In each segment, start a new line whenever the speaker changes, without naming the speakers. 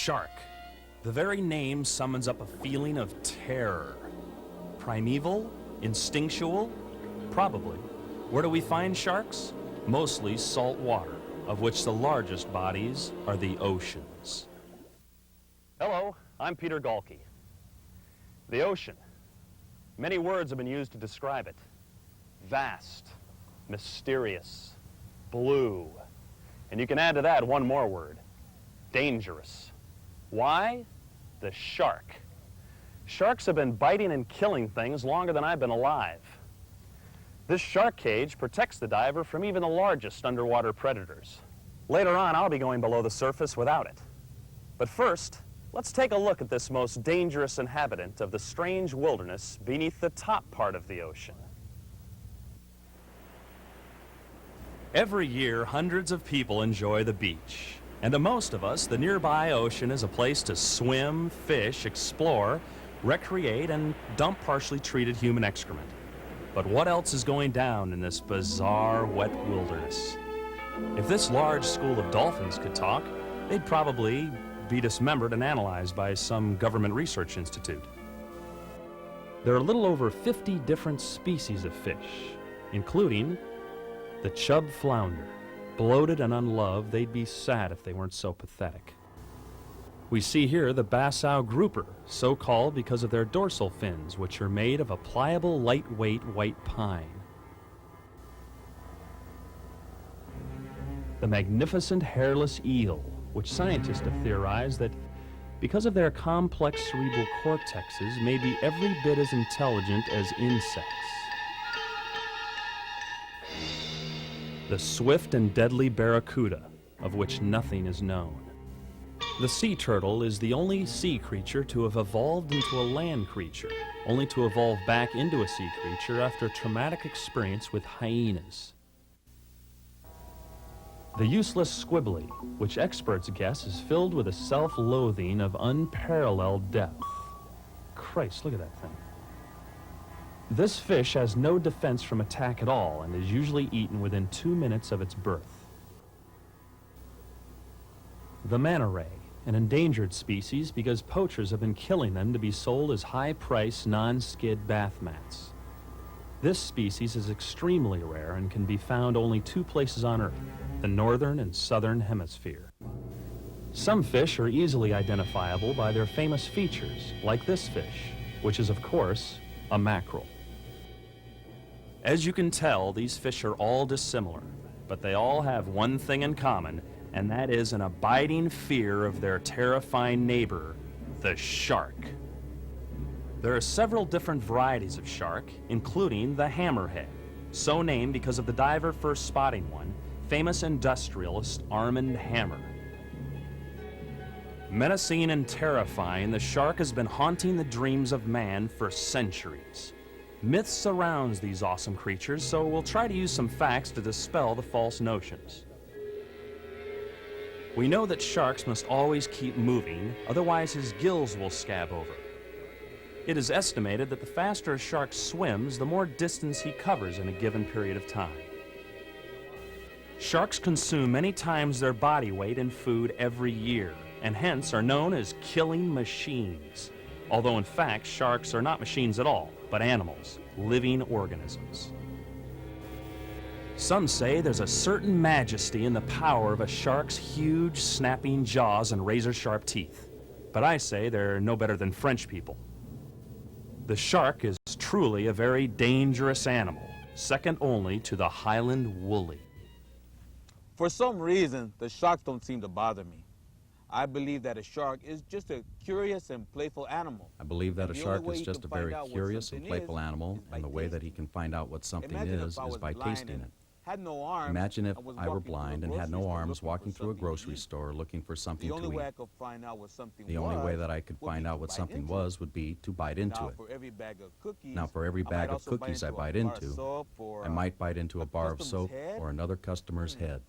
shark. The very name summons up a feeling of terror. Primeval? Instinctual? Probably. Where do we find sharks? Mostly salt water, of which the largest bodies are the oceans. Hello, I'm Peter Galkey. The ocean. Many words have been used to describe it. Vast, mysterious, blue. And you can add to that one more word. Dangerous. Why? The shark. Sharks have been biting and killing things longer than I've been alive. This shark cage protects the diver from even the largest underwater predators. Later on, I'll be going below the surface without it. But first, let's take a look at this most dangerous inhabitant of the strange wilderness beneath the top part of the ocean. Every year, hundreds of people enjoy the beach. And to most of us, the nearby ocean is a place to swim, fish, explore, recreate, and dump partially treated human excrement. But what else is going down in this bizarre, wet wilderness? If this large school of dolphins could talk, they'd probably be dismembered and analyzed by some government research institute. There are a little over 50 different species of fish, including the chub flounder. Bloated and unloved, they'd be sad if they weren't so pathetic. We see here the Bassau grouper, so called because of their dorsal fins, which are made of a pliable, lightweight white pine. The magnificent hairless eel, which scientists have theorized that, because of their complex cerebral cortexes, may be every bit as intelligent as insects. The swift and deadly barracuda, of which nothing is known. The sea turtle is the only sea creature to have evolved into a land creature, only to evolve back into a sea creature after a traumatic experience with hyenas. The useless squibbly, which experts guess is filled with a self-loathing of unparalleled depth. Christ, look at that thing. This fish has no defense from attack at all and is usually eaten within 2 minutes of its birth. The manta ray, an endangered species because poachers have been killing them to be sold as high-priced, non-skid bath mats. This species is extremely rare and can be found only 2 places on Earth, the northern and southern hemisphere. Some fish are easily identifiable by their famous features, like this fish, which is, of course, a mackerel. As you can tell, these fish are all dissimilar, but they all have one thing in common, and that is an abiding fear of their terrifying neighbor, the shark. There are several different varieties of shark, including the hammerhead, so named because of the diver first spotting one, famous industrialist Armand Hammer. Menacing and terrifying, the shark has been haunting the dreams of man for centuries. Myth surrounds these awesome creatures, so we'll try to use some facts to dispel the false notions. We know that sharks must always keep moving, otherwise his gills will scab over. It is estimated that the faster a shark swims, the more distance he covers in a given period of time. Sharks consume many times their body weight in food every year, and hence are known as killing machines. Although in fact, sharks are not machines at all, but animals, living organisms. Some say there's a certain majesty in the power of a shark's huge, snapping jaws and razor-sharp teeth. But I say they're no better than French people. The shark is truly a very dangerous animal, second only to the Highland woolly.
For some reason, the sharks don't seem to bother me. I believe that a shark is just a curious and playful animal.
I believe that a shark is just a very curious and playful animal, and the way that he can find out what something is by tasting it. Imagine if I were blind and had no arms walking through a grocery store looking for something to eat. The only way that I could find out what something was would be to bite into it. Now, for every bag of cookies I bite into, I might bite into a bar of soap or another customer's head.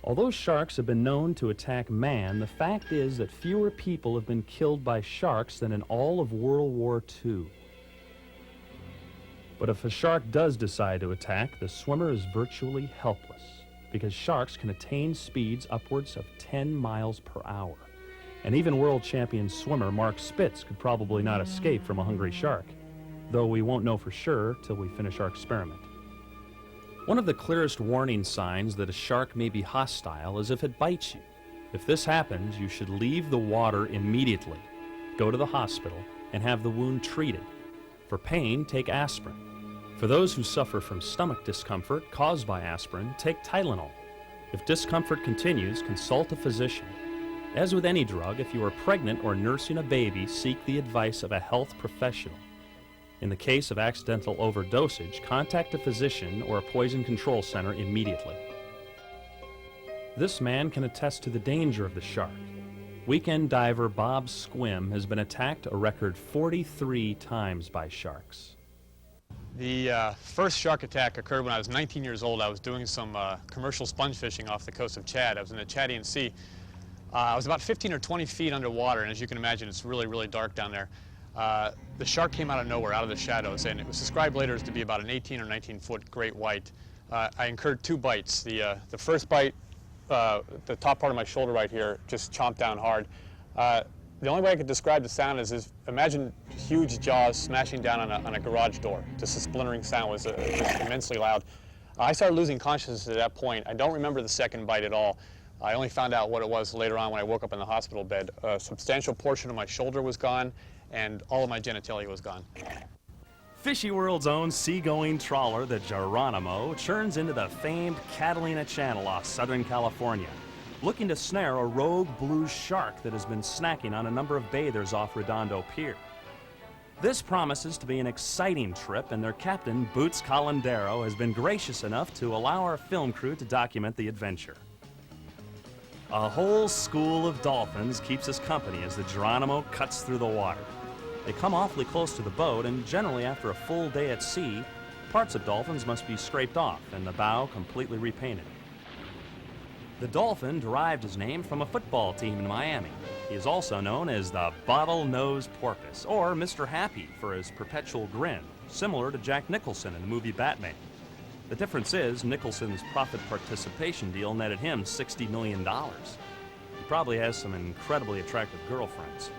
Although sharks have been known to attack man, the fact is that fewer people have been killed by sharks than in all of World War II. But if a shark does decide to attack, the swimmer is virtually helpless, because sharks can attain speeds upwards of 10 miles per hour. And even world champion swimmer Mark Spitz could probably not escape from a hungry shark, though we won't know for sure till we finish our experiment. One of the clearest warning signs that a shark may be hostile is if it bites you. If this happens, you should leave the water immediately, go to the hospital, and have the wound treated. For pain, take aspirin. For those who suffer from stomach discomfort caused by aspirin, take Tylenol. If discomfort continues, consult a physician. As with any drug, if you are pregnant or nursing a baby, seek the advice of a health professional. In the case of accidental overdosage, contact a physician or a poison control center immediately. This man can attest to the danger of the shark. Weekend diver Bob Squim has been attacked a record 43 times by sharks.
The first shark attack occurred when I was 19 years old. I was doing some commercial sponge fishing off the coast of Chad. I was in the Chadian Sea. I was about 15 or 20 feet underwater, and as you can imagine, it's really, really dark down there. The shark came out of nowhere, out of the shadows, and it was described later as to be about an 18 or 19-foot great white. I incurred 2 bites. The first bite, the top part of my shoulder right here, just chomped down hard. The only way I could describe the sound is imagine huge jaws smashing down on a garage door. Just a splintering sound was just immensely loud. I started losing consciousness at that point. I don't remember the second bite at all. I only found out what it was later on when I woke up in the hospital bed. A substantial portion of my shoulder was gone, and all of my genitalia was gone.
Fishy World's own seagoing trawler, the Geronimo, churns into the famed Catalina Channel off Southern California, looking to snare a rogue blue shark that has been snacking on a number of bathers off Redondo Pier. This promises to be an exciting trip, and their captain, Boots Calandero, has been gracious enough to allow our film crew to document the adventure. A whole school of dolphins keeps us company as the Geronimo cuts through the water. They come awfully close to the boat, and generally after a full day at sea, parts of dolphins must be scraped off and the bow completely repainted. The dolphin derived his name from a football team in Miami. He is also known as the bottlenose porpoise, or Mr. Happy for his perpetual grin, similar to Jack Nicholson in the movie Batman. The difference is Nicholson's profit participation deal netted him $60 million. He probably has some incredibly attractive girlfriends.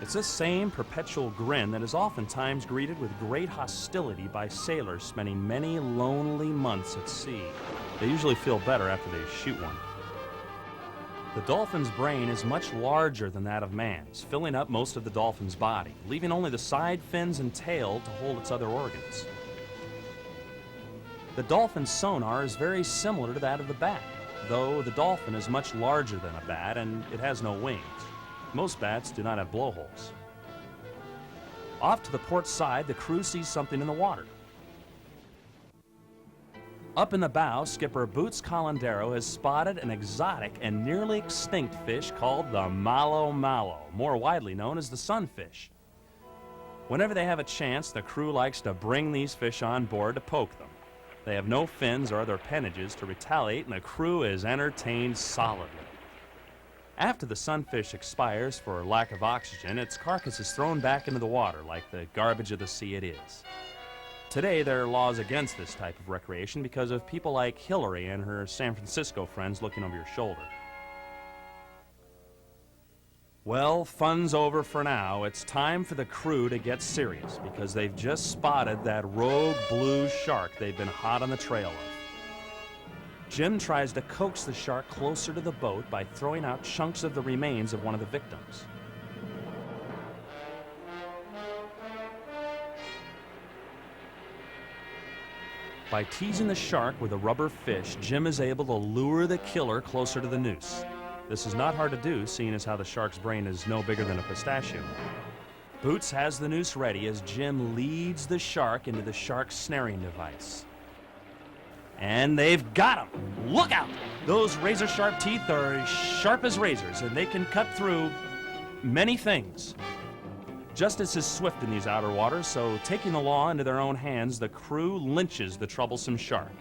It's this same perpetual grin that is oftentimes greeted with great hostility by sailors spending many lonely months at sea. They usually feel better after they shoot one. The dolphin's brain is much larger than that of man's, filling up most of the dolphin's body, leaving only the side fins and tail to hold its other organs. The dolphin's sonar is very similar to that of the bat, though the dolphin is much larger than a bat and it has no wings. Most bats do not have blowholes. Off to the port side, the crew sees something in the water. Up in the bow, skipper Boots Calandero has spotted an exotic and nearly extinct fish called the malo malo, more widely known as the sunfish. Whenever they have a chance, the crew likes to bring these fish on board to poke them. They have no fins or other appendages to retaliate, and the crew is entertained solidly. After the sunfish expires for lack of oxygen, its carcass is thrown back into the water like the garbage of the sea it is. Today, there are laws against this type of recreation because of people like Hillary and her San Francisco friends looking over your shoulder. Well, fun's over for now. It's time for the crew to get serious because they've just spotted that rogue blue shark they've been hot on the trail of. Jim tries to coax the shark closer to the boat by throwing out chunks of the remains of one of the victims. By teasing the shark with a rubber fish, Jim is able to lure the killer closer to the noose. This is not hard to do, seeing as how the shark's brain is no bigger than a pistachio. Boots has the noose ready as Jim leads the shark into the shark's snaring device. And they've got him! Look out! Those razor-sharp teeth are as sharp as razors, and they can cut through many things. Justice is swift in these outer waters, so taking the law into their own hands, the crew lynches the troublesome shark.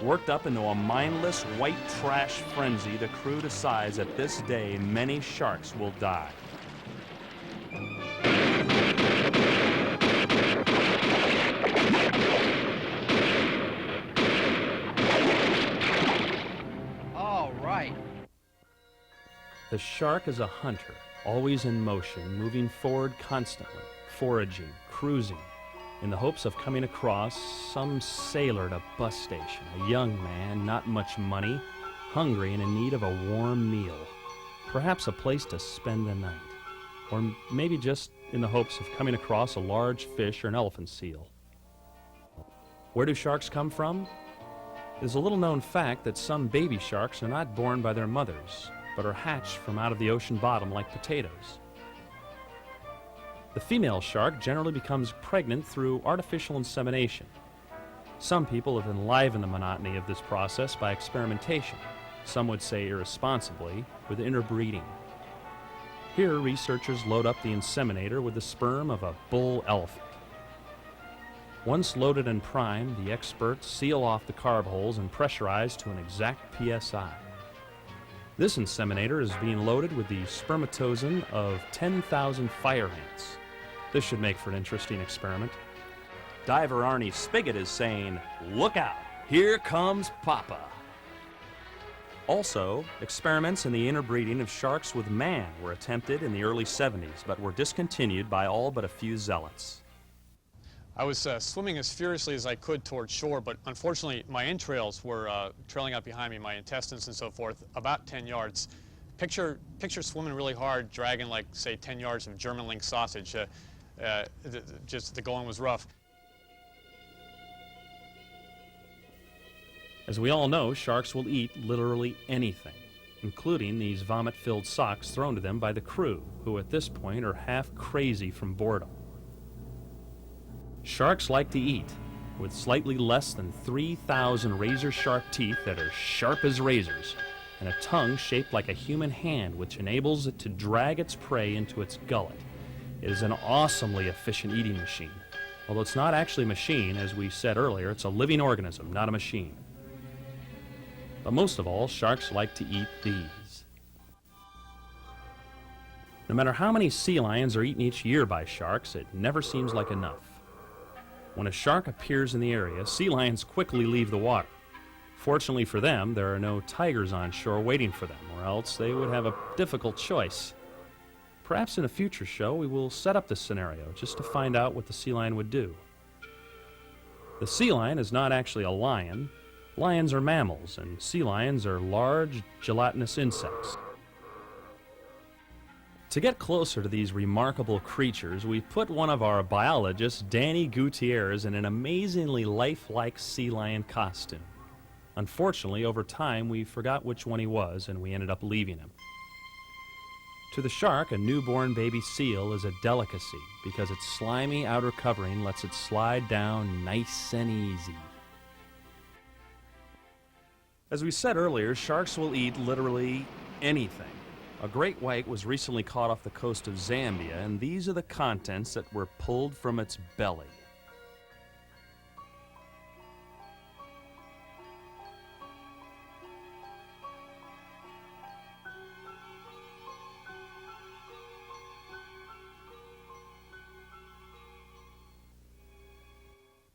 Worked up into a mindless white trash frenzy, the crew decides that this day many sharks will die. The shark is a hunter, always in motion, moving forward constantly, foraging, cruising, in the hopes of coming across some sailor at a bus station, a young man, not much money, hungry and in need of a warm meal, perhaps a place to spend the night, or maybe just in the hopes of coming across a large fish or an elephant seal. Where do sharks come from? It is a little-known fact that some baby sharks are not born by their mothers, but are hatched from out of the ocean bottom like potatoes. The female shark generally becomes pregnant through artificial insemination. Some people have enlivened the monotony of this process by experimentation, some would say irresponsibly, with interbreeding. Here, researchers load up the inseminator with the sperm of a bull elephant. Once loaded and primed, the experts seal off the carb holes and pressurize to an exact PSI. This inseminator is being loaded with the spermatozoon of 10,000 fire ants. This should make for an interesting experiment. Diver Arnie Spigot is saying, "Look out, here comes Papa." Also, experiments in the interbreeding of sharks with man were attempted in the early 70s, but were discontinued by all but a few zealots.
I was swimming as furiously as I could toward shore, but unfortunately my entrails were trailing out behind me, my intestines and so forth, about 10 yards. Picture swimming really hard, dragging like, say, 10 yards of German link sausage. Just the going was rough.
As we all know, sharks will eat literally anything, including these vomit-filled socks thrown to them by the crew, who at this point are half crazy from boredom. Sharks like to eat, with slightly less than 3,000 razor-sharp teeth that are sharp as razors, and a tongue shaped like a human hand which enables it to drag its prey into its gullet. It is an awesomely efficient eating machine. Although it's not actually a machine, as we said earlier, it's a living organism, not a machine. But most of all, sharks like to eat these. No matter how many sea lions are eaten each year by sharks, it never seems like enough. When a shark appears in the area, sea lions quickly leave the water. Fortunately for them, there are no tigers on shore waiting for them, or else they would have a difficult choice. Perhaps in a future show we will set up this scenario just to find out what the sea lion would do. The sea lion is not actually a lion. Lions are mammals, and sea lions are large, gelatinous insects. To get closer to these remarkable creatures, we put one of our biologists, Danny Gutierrez, in an amazingly lifelike sea lion costume. Unfortunately, over time, we forgot which one he was, and we ended up leaving him. To the shark, a newborn baby seal is a delicacy because its slimy outer covering lets it slide down nice and easy. As we said earlier, sharks will eat literally anything. A great white was recently caught off the coast of Zambia, and these are the contents that were pulled from its belly.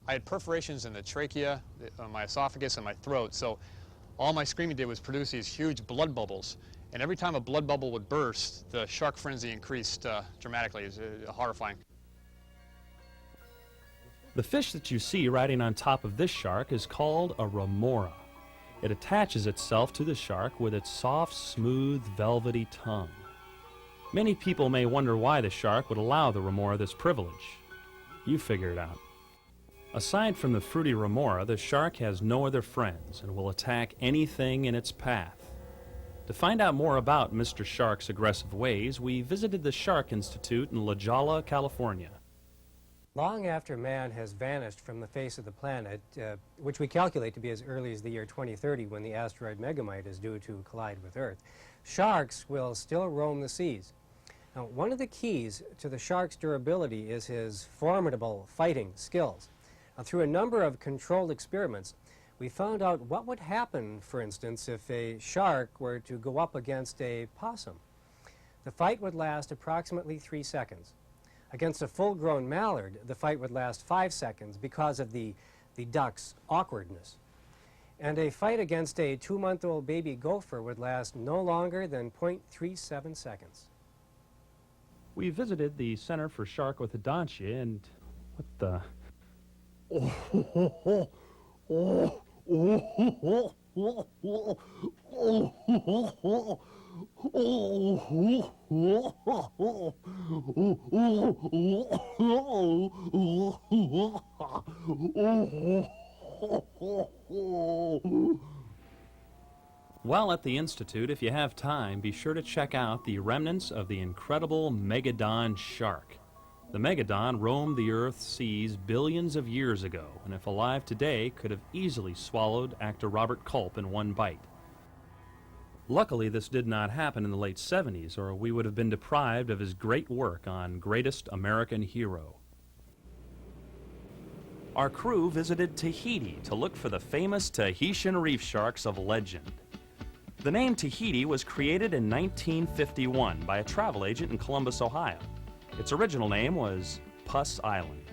I had perforations in the trachea, my esophagus, and my throat, so all my screaming did was produce these huge blood bubbles. And every time a blood bubble would burst, the shark frenzy increased dramatically. It was horrifying.
The fish that you see riding on top of this shark is called a remora. It attaches itself to the shark with its soft, smooth, velvety tongue. Many people may wonder why the shark would allow the remora this privilege. You figure it out. Aside from the fruity remora, the shark has no other friends and will attack anything in its path. To find out more about Mr. Shark's aggressive ways, we visited the Shark Institute in La Jolla, California.
Long after man has vanished from the face of the planet, which we calculate to be as early as the year 2030 when the asteroid Megamite is due to collide with Earth, sharks will still roam the seas. Now, one of the keys to the shark's durability is his formidable fighting skills. Now, through a number of controlled experiments, we found out what would happen, for instance, if a shark were to go up against a possum. The fight would last approximately 3 seconds. Against a full-grown mallard, the fight would last 5 seconds because of the duck's awkwardness. and a fight against a 2-month-old baby gopher would last no longer than 0.37 seconds.
We visited the Center for Shark Orthodontia, and what the... While at the Institute, if you have time, be sure to check out the remnants of the incredible Megalodon shark. The Megalodon roamed the Earth's seas billions of years ago, and if alive today, could have easily swallowed actor Robert Culp in one bite. Luckily, this did not happen in the late 70s, or we would have been deprived of his great work on Greatest American Hero. Our crew visited Tahiti to look for the famous Tahitian reef sharks of legend. The name Tahiti was created in 1951 by a travel agent in Columbus, Ohio. Its original name was Puss Island.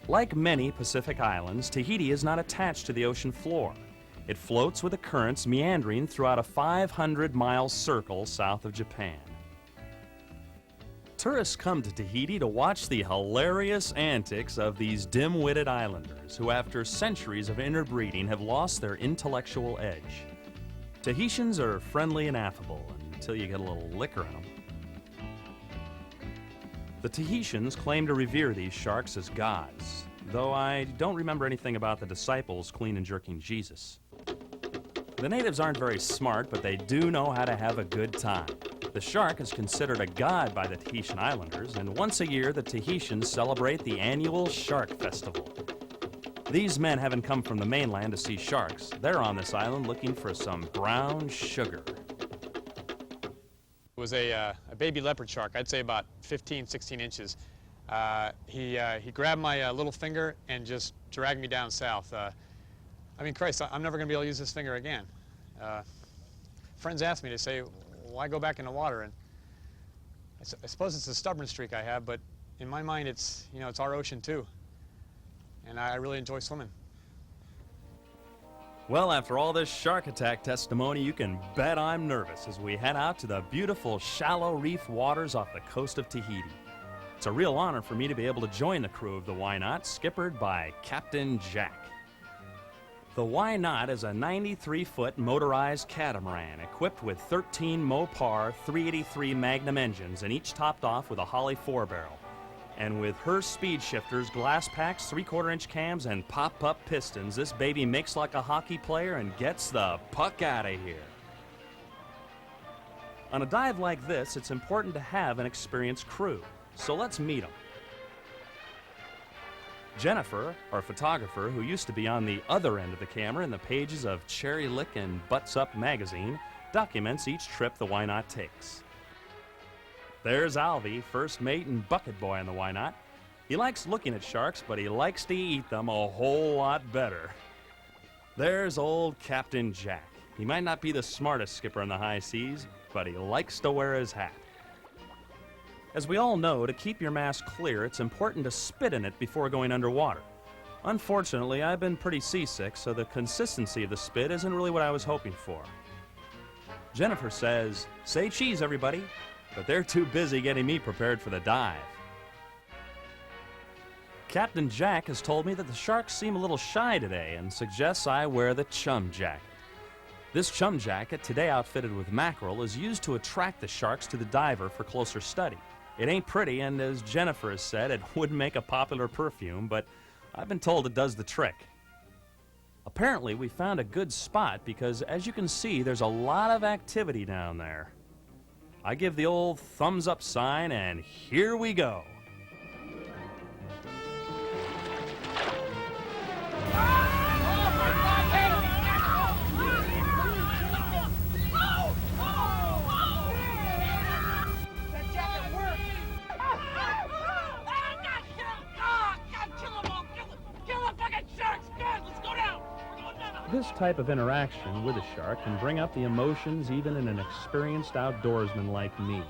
Like many Pacific islands, Tahiti is not attached to the ocean floor. It floats with the currents meandering throughout a 500-mile circle south of Japan. Tourists come to Tahiti to watch the hilarious antics of these dim-witted islanders who, after centuries of interbreeding, have lost their intellectual edge. Tahitians are friendly and affable until you get a little liquor in them. The Tahitians claim to revere these sharks as gods, though I don't remember anything about the disciples clean and jerking Jesus. The natives aren't very smart, but they do know how to have a good time. The shark is considered a god by the Tahitian Islanders, and once a year the Tahitians celebrate the annual Shark Festival. These men haven't come from the mainland to see sharks. They're on this island looking for some brown sugar.
It was a baby leopard shark, I'd say about 15, 16 inches. He grabbed my little finger and just dragged me down south. I mean, Christ, I'm never going to be able to use this finger again. Friends asked me to say, why go back in the water? And I suppose it's a stubborn streak I have, but in my mind, it's our ocean too. And I really enjoy swimming.
Well, after all this shark attack testimony, you can bet I'm nervous as we head out to the beautiful shallow reef waters off the coast of Tahiti. It's a real honor for me to be able to join the crew of the Why Not, skippered by Captain Jack. The Why Not is a 93-foot motorized catamaran equipped with 13 Mopar 383 Magnum engines and each topped off with a Holly 4-barrel. And with her speed shifters, glass packs, 3/4-inch cams, and pop-up pistons, this baby makes like a hockey player and gets the puck out of here. On a dive like this, it's important to have an experienced crew, so let's meet them. Jennifer, our photographer, who used to be on the other end of the camera in the pages of Cherry Lick and Butts Up magazine, documents each trip the Why Not takes. There's Alvy, first mate and bucket boy on the Why Not. He likes looking at sharks, but he likes to eat them a whole lot better. There's old Captain Jack. He might not be the smartest skipper in the high seas, but he likes to wear his hat. As we all know, to keep your mask clear, it's important to spit in it before going underwater. Unfortunately, I've been pretty seasick, so the consistency of the spit isn't really what I was hoping for. Jennifer says, "Say cheese, everybody," but they're too busy getting me prepared for the dive. Captain Jack has told me that the sharks seem a little shy today and suggests I wear the chum jacket. This chum jacket, today outfitted with mackerel, is used to attract the sharks to the diver for closer study. It ain't pretty, and as Jennifer has said, it wouldn't make a popular perfume, but I've been told it does the trick. Apparently, we found a good spot because, as you can see, there's a lot of activity down there. I give the old thumbs up sign, and here we go. This type of interaction with a shark can bring up the emotions even in an experienced outdoorsman like me.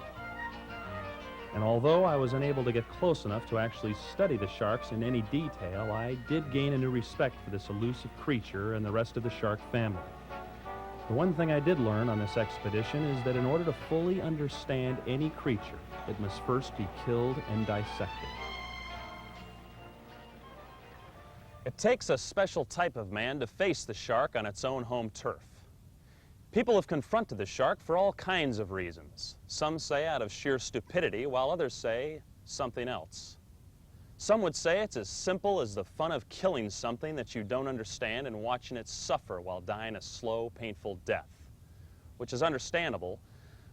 And although I was unable to get close enough to actually study the sharks in any detail, I did gain a new respect for this elusive creature and the rest of the shark family. The one thing I did learn on this expedition is that in order to fully understand any creature, it must first be killed and dissected. It takes a special type of man to face the shark on its own home turf. People have confronted the shark for all kinds of reasons. Some say out of sheer stupidity, while others say something else. Some would say it's as simple as the fun of killing something that you don't understand and watching it suffer while dying a slow, painful death, which is understandable,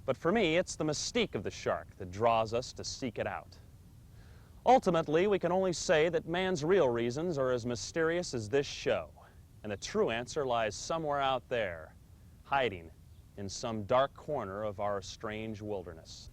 but for me, it's the mystique of the shark that draws us to seek it out. Ultimately, we can only say that man's real reasons are as mysterious as this show, and the true answer lies somewhere out there, hiding in some dark corner of our strange wilderness.